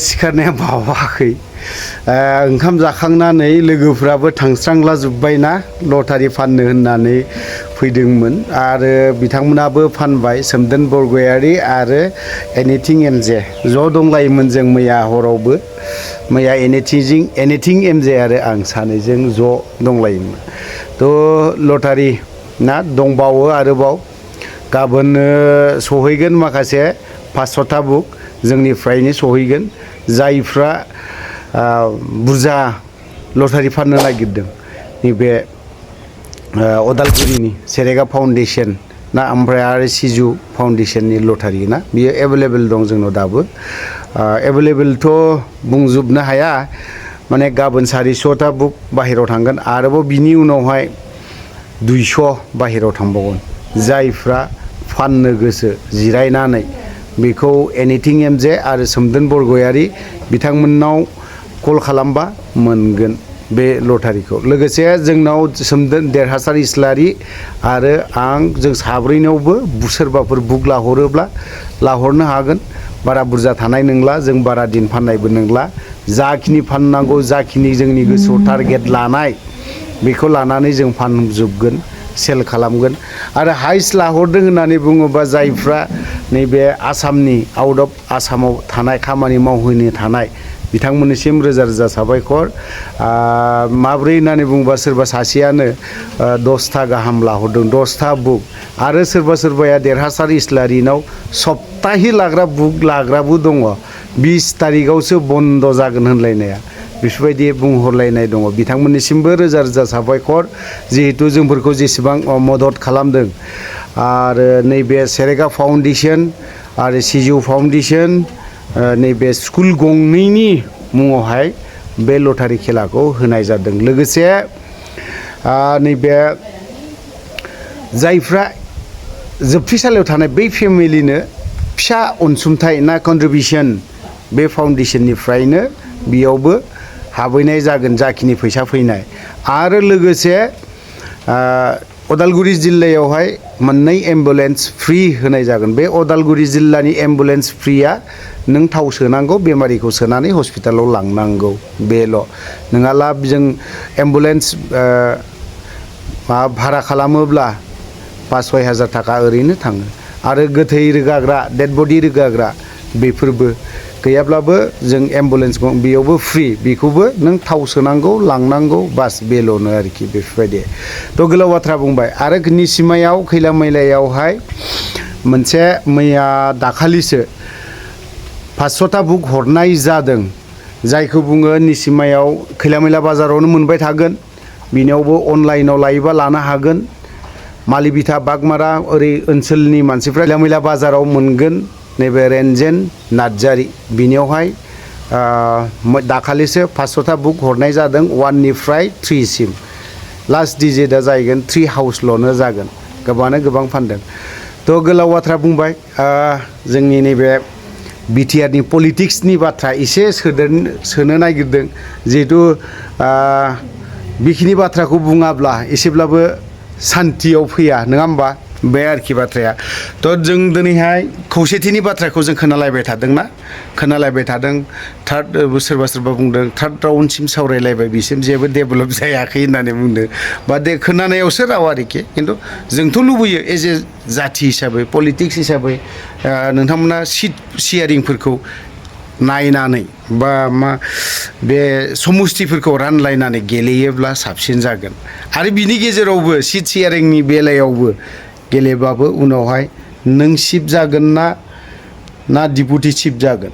सिखारनाया बावाखै ओंखाम जाखांनानै लोगोफ्राबो थांस्रांला जोब्बायना लटारि फाननो होननानै फैदोंमोन आरो बिथांमोनाबो फानबाय सोमदोन बरगयारि आरो एनिथिं एमजे ज' दंलायोमोन जों मैया हरावबो मैया एनिथिं एमजे आरो आं सानैजों ज' दंलायोमोन थ' लटारि ना दंबावो आरोबाव गाबोन सहैगोन माखासे 500टा बुक जोंनिफ्रायनो सहैगोन जायफ्रा बुरजा लटारि फाननो नागिरदों नैबे अदालगुरिनि सेरेगा फाउन्डेसन ना ओमफ्राय आरो सिजु फाउन्डेसननि लटारि ना बियो एभेलेबेल दं जोंनाव दाबो एभेलेबेलथ' बुंजोबनो हाया माने गाबोन 400टा बुक बाहेरायाव थांगोन आरोबाव बिनि उनावहाय 200 बाहेरायाव थांबावगोन जायफ्रा फाननो गोसो जिरायनानै बेखौ एनिथिं एमजे आरो सोमदोन बरगयारि बिथांमोननाव कल खालामबा मोनगोन बे लटारिखौ लोगोसे जोंनाव सोमदोन देरहासार इस्लारि आरो आं जों साब्रैनावबो सोरबाफोर बुक लाहरोब्ला लाहरनो हागोन बारा बुरजा थानाय नंला जों बारा दिन फाननायबो नंला जाखिनि फाननांगौ जाखिनि जोंनि गोसोआव टारगेट लानाय बेखौ लानानै जों फानजोबगोन सेल खालामगोन आरो हाइस्ट लाहरदों होननानै बुङोबा जायफ्रा नैबे आसामनि आउट अफ आसामाव थानाय खामानि मावहैनो थानाय बिथांमोननिसिम रोजा रोजा साबायखर माब्रै होननानै बुङोबा सोरबा सासेयानो 10टा गाहाम लाहरदों 10टा बुक आरो सोरबा सोरबाया देरहासार इस्लारिनाव सप्ताहि लाग्रा बुक लाग्राबो दङ 20 तारिखआवसो बन्द जागोन होनलायनाया बेफोरबायदि बुंहरलायनाय दङ बिथांमोननिसिमबो रोजा रोजा साबायखर जिहेतु जोंफोरखौ जेसेबां मदद खालामदों आरो नैबे सेरेगा फाउन्डेसन आरो सिजु फाउन्डेसन नैबे स्कुल गंनैनि मुङावहाय बे लटारि खेलाखौ होनाय जादों लोगोसे नैबे जायफ्रा जोबथेसालियाव थानाय बै फेमिलिनो फिसा अनसुंथाइ ना कन्ट्रिबिउसन बे फाउन्डेसननिफ्रायनो बेयावबो हाबहैनाय जागोन जाखिनि फैसा फैनाय आरो लोगोसे अदालगुरि जिल्लायावहाय मोननै एम्बुलेन्स फ्रि होनाय जागोन बे अदालगुरि जिल्लानि एम्बुलेन्स फ्रिया नों थाव सोनांगौ बेमारिखौ सोनानै हस्पिटालाव लांनांगौ बेल' नङाला जों एम्बुलेन्स भारा खालामोब्ला 5-6 हाजार थाखा ओरैनो थाङो आरो गोथै रोगाग्रा डेड बडि रोगाग्रा बेफोरबो गैयाब्लाबो जों एम्बुलेन्स बेयावबो फ्रि बेखौबो नों थाव सोनांगौ लांनांगौ बास बेल'नो आरोखि बेफोरबायदि थ' गोलाव बाथ्रा बुंबाय आरो निसिमायाव खैला मैलायावहाय मोनसे मैया दाखालिसो 500टा बुक हरनाय जादों जायखौ बुङो निसिमायाव खैला मैला बाजारावनो मोनबाय थागोन बिनियावबो अनलाइनाव लायोबा लानो हागोन मालिबिथा बागमारा ओरै ओनसोलनि मानसिफ्रा खैला मैला बाजाराव मोनगोन नैबे रेनजेन नार्जारि बिनियावहाय दाखालिसो 500टा बुक हरनाय जादों 1 निफ्राय 3 सिम लास्ट डिजिटआ जाहैगोन 3 हाउसल'नो जागोन गोबाङानो गोबां फानदों थ' गोलाव बाथ्रा बुंबाय जोंनि नैबे बिटिआरनि पलिटिक्सनि बाथ्रा एसे सोनो नागिरदों जिहेतु बेखिनि बाथ्राखौ बुङाब्ला एसेब्लाबो सान्थियाव फैया नङा होमबा बे आरोखि बाथ्राया थ' जों दिनैहाय खौसेथिनि बाथ्राखौ जों खोनालायबाय थादों थार्ड सोरबा सोरबा बुंदों थार्ड राउन्डसिम सावरायलायबाय बिसिम जेबो डेभेलप जायाखै होननानै बुंदों बा खोनानायावसो राव आरोखि खिन्थु जोंथ' लुबैयो एज ए जाथि हिसाबै पलिटिक्स हिसाबै नोंथांमोना सिट शेयारिंफोरखौ नायनानै बा मा बे समुस्थिफोरखौ रानलायनानै गेलेयोब्ला साबसिन जागोन आरो बिनि गेजेरावबो सिट शेयारिंनि बेलायावबो गेलेबाबो उनावहाय नों चिफ जागोन ना डिपुटि चिफ जागोन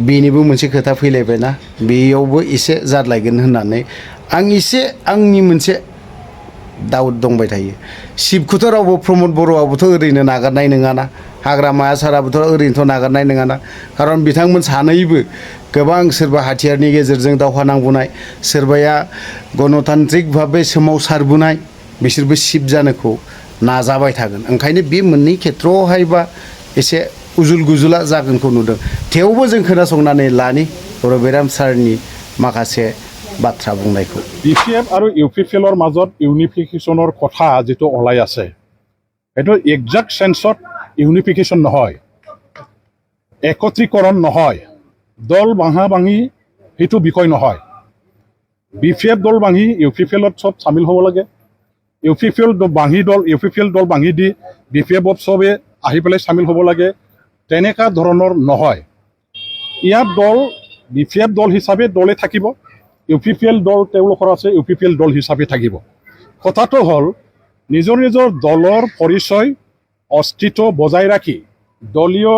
बेनिबो मोनसे खोथा फैलायबायना बेयावबो एसे जाद्लायगोन होननानै आं एसे आंनि मोनसे डाउट दंबाय थायो चिफखौथ' रावबो प्रमद बर'आबोथ' ओरैनो नागारनाय नङाना हाग्रामाया साराबोथ' ओरैनोथ' नागारनाय नङाना खारन बिथांमोन सानैबो गोबां सोरबा हाथियारनि गेजेरजों दावहा नांबोनाय सोरबाया गणतान्त्रिक भाबै सोमावसारबोनाय बिसोरबो चिफ जानोखौ नाजाबाय थागोन ओंखायनो बे मोननै खेथ्रआवहायबा एसे उजुल गुजुला जागोनखौ नुदों थेवबो जों खोनासंनानै लानि रबिराम सारनि माखासे बाथ्रा बुंनायखौ BCF আৰু UPPLৰ মাজত ইউনিফিকেশ্যনৰ কথা যেটো ওলাই আছে এটো এক্সাক্ট সেন্সত ইউনিফিকেশ্যন নহয় একত্ৰীকৰণ নহয় দল ভাঙা ভাঙি সেইটো বিষয় নহয়। BPF দল ভাঙি UPPLত চব চামিল হ'ব লাগে। UPPL দল ভাঙি দি BPFত চবে আহি পেলাই চামিল হ'ব লাগে, তেনেকুৱা ধৰণৰ নহয়। ইয়াত দল BPF দল হিচাপে দলে থাকিব, UPPL দল তেওঁলোকৰ আছে, UPPL দল হিচাপে থাকিব। কথাটো হ'ল নিজৰ নিজৰ দলৰ পৰিচয় অস্তিত্ব বজাই ৰাখি দলীয়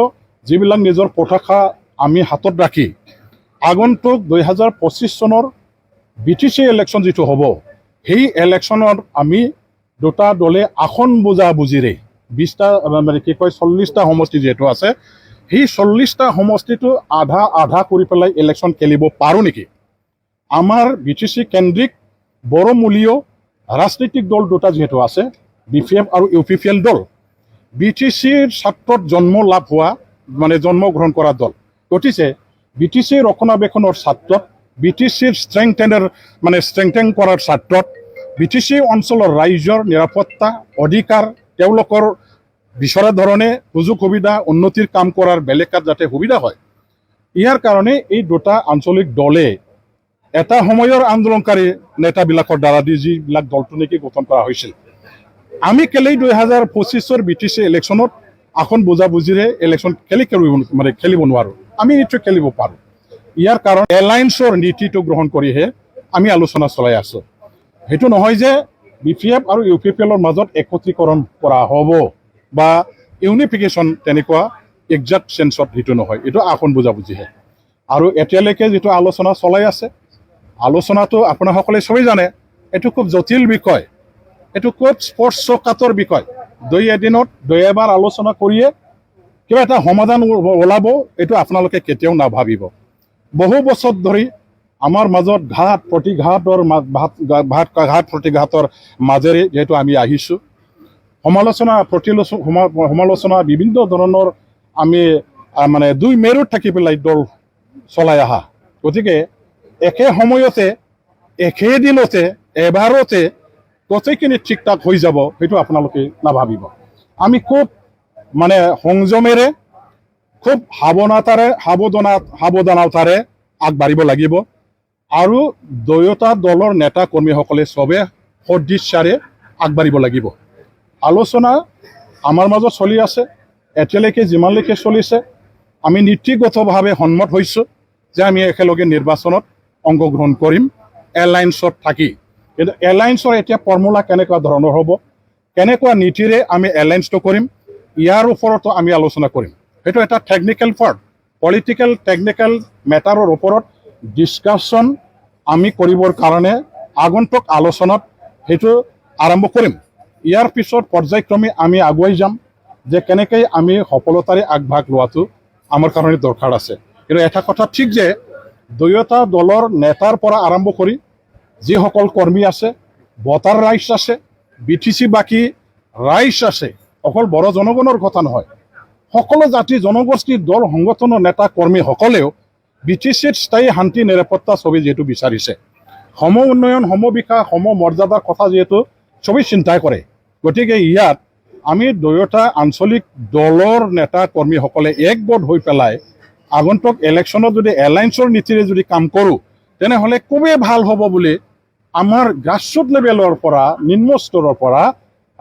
যিবিলাক নিজৰ পতাকা আমি হাতত ৰাখি আগন্তুক 2025 চনৰ BTC ইলেকশ্যন যিটো হ'ব, সেই ইলেকশ্যনত আমি দুটা দলে আসন বুজাবুজিৰে 40টা সমষ্টি যিহেতু আছে, সেই 40টা সমষ্টিটো আধা আধা কৰি পেলাই ইলেকশ্যন খেলিব পাৰোঁ নেকি? আমাৰ BTC কেন্দ্ৰিক বড়োমূলীয় ৰাজনৈতিক দল দুটা যিহেতু আছে, BPF আৰু UPPL দল, BTCৰ ছাত্ৰত জন্মলাভ হোৱা জন্মগ্ৰহণ কৰা দল। গতিকে BTC ৰক্ষণাবেক্ষণৰ ছাত্ৰত, BTCৰ ষ্ট্ৰেংথেন কৰাৰ ছাত্ৰত, BTC অঞ্চলৰ ৰাইজৰ নিৰাপত্তা অধিকাৰ তেওঁলোকৰ বিচৰা ধৰণে সুযোগ সুবিধা উন্নতিৰ কাম কৰাৰ বেলেগ যাতে সুবিধা হয়, ইয়াৰ কাৰণে এই দুটা আঞ্চলিক দলে এটা সময়ৰ আন্দোলনকাৰী নেতাবিলাকৰ দ্বাৰা দি যিবিলাক দলটো নেকি গঠন কৰা হৈছিল, আমি কেলেই 2025 BTC ইলেকশ্যনত আসন বুজাবুজিৰে ইলেকশ্যন খেলিব নোৱাৰোঁ? আমি নিশ্চয় খেলিব পাৰোঁ। ইয়াৰ কাৰণ এলায়েন্সৰ নীতিটো গ্ৰহণ কৰিহে আমি আলোচনা চলাই আছোঁ। সেইটো নহয় যে BPF আৰু UPPLৰ মাজত একত্ৰীকৰণ কৰা হ'ব বা ইউনিফিকেশ্যন, তেনেকুৱা একজাক্ট চেঞ্চত সেইটো নহয়, এইটো আসন বুজাবুজিহে। আৰু এতিয়ালৈকে যিটো আলোচনা চলাই আছে, আলোচনাটো আপোনাসকলে চবেই জানে, এইটো খুব জটিল বিষয়, এইটো খুব স্পৰ্শকাতৰ বিষয়। এদিনত এবাৰ আলোচনা কৰিয়ে কিবা এটা সমাধান ওলাব, এইটো আপোনালোকে কেতিয়াও নাভাবিব। বহু বছৰ ধৰি আমাৰ মাজত ঘাট প্ৰতিঘাতৰ মাজেৰে যিহেতু আমি আহিছোঁ, সমালোচনা বিভিন্ন ধৰণৰ আমি দুই মেৰুত থাকি পেলাই দল চলাই অহা। গতিকে একে সময়তে একে দিনতে এবাৰতে গোটেইখিনি ঠিক ঠাক হৈ যাব, সেইটো আপোনালোকে নাভাবিব। আমি খুব সংযমেৰে, খুব সাৱধানতাৰে আগবাঢ়িব লাগিব। আৰু দুয়োটা দলৰ নেতা কৰ্মীসকলে চবে সদিচ্ছাৰে আগবাঢ়িব লাগিব। আলোচনা আমাৰ মাজত চলি আছে, এতিয়ালৈকে যিমানলৈকে চলিছে আমি নীতিগতভাৱে সন্মত হৈছোঁ যে আমি একেলগে নিৰ্বাচনত অংশগ্ৰহণ কৰিম এলায়েন্সত থাকি। কিন্তু এলায়েন্সৰ এতিয়া ফৰ্মুলা কেনেকুৱা ধৰণৰ হ'ব, কেনেকুৱা নীতিৰে আমি এলায়েন্সটো কৰিম, ইয়াৰ ওপৰতো আমি আলোচনা কৰিম। সেইটো এটা টেকনিকেল পাৰ্ট, পলিটিকেল টেকনিকেল মেটাৰৰ ওপৰত ডিছকাশ্যন আমি কৰিবৰ কাৰণে আগন্তুক আলোচনাত সেইটো আৰম্ভ কৰিম। ইয়াৰ পিছত পৰ্যায়ক্ৰমে আমি আগুৱাই যাম যে কেনেকৈ আমি সফলতাৰে আগভাগ লোৱাটো আমাৰ কাৰণে দৰকাৰ আছে। কিন্তু এটা কথা ঠিক যে দুয়োটা দলৰ নেতাৰ পৰা আৰম্ভ কৰি যিসকল কৰ্মী আছে, ভোটাৰ ৰাইজ আছে, BTC বাকী ৰাইজ আছে, অকল বড়ো জনগণৰ কথা নহয়, সকলো জাতি জনগোষ্ঠীৰ দল সংগঠনৰ নেতা কৰ্মীসকলেও BTCত স্থায়ী শান্তি নিৰাপত্তা চবেই যিহেতু বিচাৰিছে, সম উন্নয়ন, সম বিকাশ, সম মৰ্যাদাৰ কথা যিহেতু চবেই চিন্তা কৰে। গতিকে ইয়াত আমি দুয়োটা আঞ্চলিক দলৰ নেতা কৰ্মীসকলে একগোট হৈ পেলাই আগন্তুক ইলেকশ্যনত যদি এলায়েন্সৰ নীতিৰে যদি কাম কৰোঁ, তেনেহ'লে খুবেই ভাল হ'ব বুলি আমাৰ গ্ৰাছৰুট লেভেলৰ পৰা, নিম্ন স্তৰৰ পৰা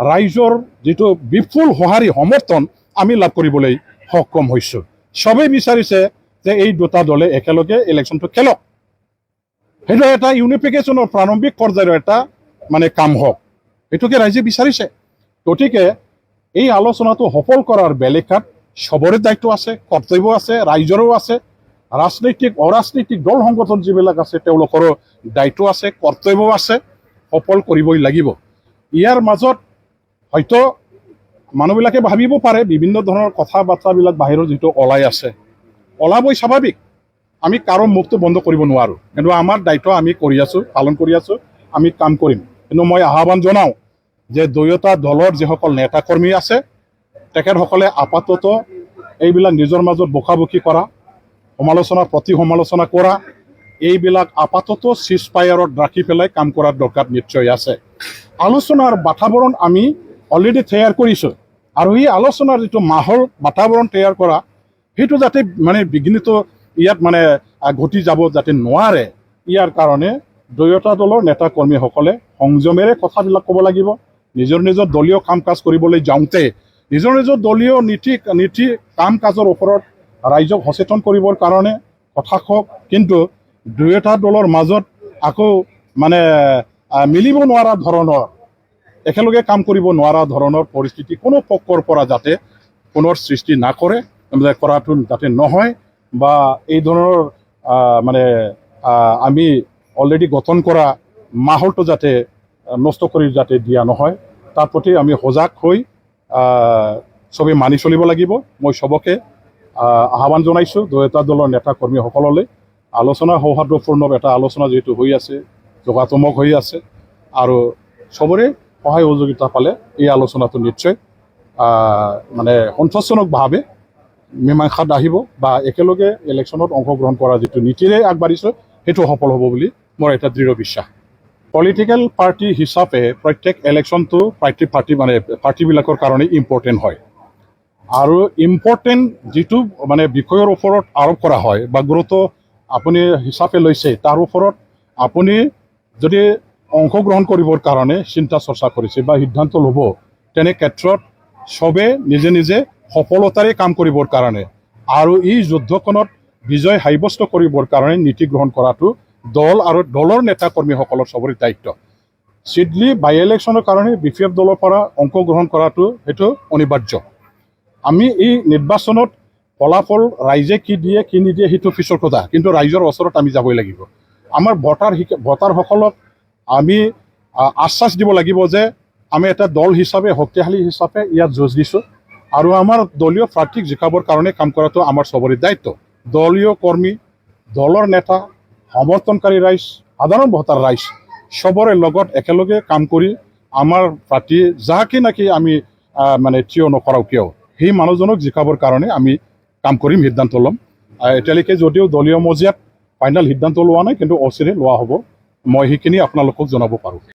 ৰাইজৰ যিটো বিপুল সঁহাৰি সমৰ্থন আমি লাভ কৰিবলৈ সক্ষম হৈছোঁ। চবেই বিচাৰিছে যে এই দুটা দলে একেলগে ইলেকশ্যনটো খেলক, সেইটো এটা ইউনিফিকেশ্যনৰ প্ৰাৰম্ভিক পৰ্যায়ৰ এটা কাম হওক, এইটোকে ৰাইজে বিচাৰিছে। গতিকে এই আলোচনাটো সফল কৰাৰ বেলেকাত চবৰে দায়িত্ব আছে, কৰ্তব্য আছে, ৰাইজৰো আছে, ৰাজনৈতিক অৰাজনৈতিক দল সংগঠন যিবিলাক আছে তেওঁলোকৰো দায়িত্ব আছে, কৰ্তব্য আছে, সফল কৰিবই লাগিব। ইয়াৰ মাজত হয়তো মানুহবিলাকে ভাবিব পাৰে বিভিন্ন ধৰণৰ কথা বাৰ্তাবিলাক বাহিৰত যিটো ওলাই আছে, ওলাবই স্বাভাৱিক, আমি কাৰো মুখটো বন্ধ কৰিব নোৱাৰোঁ। কিন্তু আমাৰ দায়িত্ব আমি কৰি আছোঁ, পালন কৰি আছোঁ, আমি কাম কৰিম। কিন্তু মই আহ্বান জনাওঁ যে দুয়োটা দলৰ যিসকল নেতা কৰ্মী আছে তেখেতসকলে আপাতত এইবিলাক নিজৰ মাজত বকাবকি কৰা, প্ৰতি সমালোচনা কৰা, এইবিলাক আপাতত চিজফায়াৰত ৰাখি পেলাই কাম কৰাৰ দৰকাৰ নিশ্চয় আছে। আলোচনাৰ বাতাবৰণ আমি অলৰেডি তৈয়াৰ কৰিছোঁ, আৰু এই আলোচনাৰ যিটো মাহল বাতাবৰণ তৈয়াৰ কৰা, সেইটো যাতে বিঘ্নিত ইয়াত মানে ঘটি যাব যাতে নোৱাৰে, ইয়াৰ কাৰণে দুয়োটা দলৰ নেতা কৰ্মীসকলে সংযমেৰে কথাবিলাক ক'ব লাগিব। নিজৰ নিজৰ দলীয় কাম কাজ কৰিবলৈ যাওঁতে নিজৰ নিজৰ দলীয় নীতি কাম কাজৰ ওপৰত ৰাইজক সচেতন কৰিবৰ কাৰণে কথা কওক, কিন্তু দুয়োটা দলৰ মাজত আকৌ মানে মিলিব নোৱাৰা ধৰণৰ, একেলগে কাম কৰিব নোৱাৰা ধৰণৰ পৰিস্থিতি কোনো পক্ষৰ পৰা যাতে পুনৰ সৃষ্টি নকৰে, কৰাটো যাতে নহয়, বা এই ধৰণৰ মানে আমি অলৰেডি গঠন কৰা মাহলটো যাতে নষ্ট কৰি যাতে দিয়া নহয়, তাৰ প্ৰতি আমি সজাগ হৈ চবেই মানি চলিব লাগিব। মই চবকে আহ্বান জনাইছোঁ, দুয়োটা দলৰ নেতা কৰ্মীসকললৈ আলোচনা সৌহাৰ্দ্যপূৰ্ণ এটা আলোচনা যিহেতু হৈ আছে, যোগাত্মক হৈ আছে, আৰু চবৰে সহায় সহযোগিতা পালে এই আলোচনাটো নিশ্চয় মানে সন্তোষজনকভাৱে মীমাংসাত আহিব, বা একেলগে ইলেকশ্যনত অংশগ্ৰহণ কৰা যিটো নীতিৰে আগবাঢ়িছোঁ সেইটো সফল হ'ব বুলি মোৰ এটা দৃঢ় বিশ্বাস। পলিটিকেল পাৰ্টি হিচাপে প্ৰত্যেক ইলেকশ্যনটো পাৰ্টিবিলাকৰ কাৰণে ইম্পৰ্টেণ্ট হয়, আৰু ইম্পৰ্টেণ্ট যিটো মানে বিষয়ৰ ওপৰত আৰোপ কৰা হয় বা গুৰুত্ব আপুনি হিচাপে লৈছে, তাৰ ওপৰত আপুনি যদি অংশগ্ৰহণ কৰিবৰ কাৰণে চিন্তা চৰ্চা কৰিছে বা সিদ্ধান্ত ল'ব, তেনে ক্ষেত্ৰত চবে নিজে নিজে সফলতাৰে কাম কৰিবৰ কাৰণে আৰু এই যুদ্ধখনত বিজয় সাব্যস্ত কৰিবৰ কাৰণে নীতি গ্ৰহণ কৰাটো দল আৰু দলৰ নেতা কৰ্মীসকলৰ চবৰে দায়িত্ব। চিডলি বাই ইলেকশ্যনৰ কাৰণে BPF দলৰ পৰা অংশগ্ৰহণ কৰাটো সেইটো অনিবাৰ্য। আমি এই নিৰ্বাচনত ফলাফল ৰাইজে কি দিয়ে কি নিদিয়ে সেইটো পিছৰ কথা, কিন্তু ৰাইজৰ ওচৰত আমি যাবই লাগিব। আমাৰ ভোটাৰসকলক আমি আশ্বাস দিব লাগিব যে আমি এটা দল হিচাপে শক্তিশালী হিচাপে ইয়াত যুঁজ দিছোঁ, আৰু আমাৰ দলীয় প্ৰাৰ্থীক জিকাবৰ কাৰণে কাম কৰাটো আমাৰ চবৰে দায়িত্ব। দলীয় কৰ্মী, দলৰ নেতা, সমৰ্থনকাৰী ৰাইজ, সাধাৰণ ভোটাৰ ৰাইজ চবৰে লগত একেলগে কাম কৰি আমাৰ প্ৰাৰ্থী যাকে নাকি আমি মানে থিয় নকৰাওঁ কিয়, সেই মানুহজনক জিকাবৰ কাৰণে আমি কাম কৰিম, সিদ্ধান্ত ল'ম। এতিয়ালৈকে যদিও দলীয় মজিয়াত ফাইনেল সিদ্ধান্ত লোৱা নাই, কিন্তু অচিৰে লোৱা হ'ব, মই সেইখিনি আপোনালোকক জনাব পাৰোঁ।